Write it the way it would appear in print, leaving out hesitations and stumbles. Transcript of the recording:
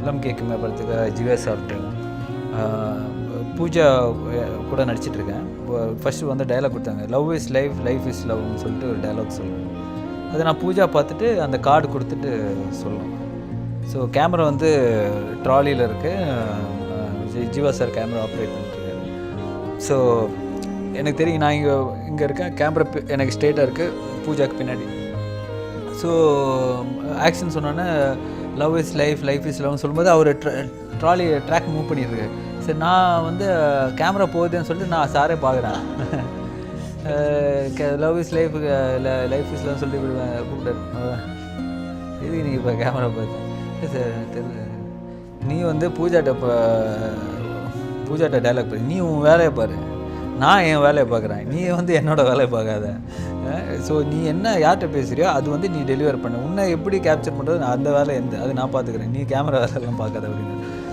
உள்ளம் கேட்குமே படத்துக்கு ஜிவே சாப்பிட்டேன். பூஜா கூட நடிச்சிட்ருக்கேன். ஃபஸ்ட்டு வந்து டைலாக் கொடுத்தாங்க, love is life, life is லவ்னு சொல்லிட்டு ஒரு டைலாக் சொல்லுவேன். அதை நான் பூஜா பார்த்துட்டு அந்த கார்டு கொடுத்துட்டு சொல்லுவேன். ஸோ கேமரா வந்து ட்ராலியில் இருக்குது. ஜீவா சார் கேமரா ஆப்ரேட் பண்ணிட்டுருக்காரு. ஸோ எனக்கு தெரியும், நான் இங்கே இருக்கேன், கேமரா எனக்கு ஸ்ட்ரெயிட்டாக இருக்குது, பூஜாக்கு பின்னாடி. ஸோ ஆக்ஷன் சொன்னோன்னே love is life, life is லவ்னு சொல்லும்போது அவர் ட்ராலி ட்ராக் மூவ் பண்ணிடுருக்கு. சரி, நான் வந்து கேமரா போகுதுன்னு சொல்லிட்டு நான் சாரே பார்க்குறேன். Love is life, life is லவ்னு சொல்லி கூப்பிட்டாரு. இது நீங்கள் இப்போ கேமரா பார்த்து சார் தெரியல, நீ வந்து பூஜாட்ட டைலாக் பாரு, நீ உன் வேலையை பாரு, நான் என் வேலையை பார்க்குறேன், நீ வந்து என்னோட வேலையை பார்க்காத. ஸோ நீ என்ன யார்கிட்ட பேசுகிறியோ அது வந்து நீ டெலிவர் பண்ண, உன்னை எப்படி கேப்சர் பண்ணுறது அந்த வேலை அது நான் பார்த்துக்கிறேன், நீ கேமரா வேலையெல்லாம் பார்க்காத அப்படின்னு.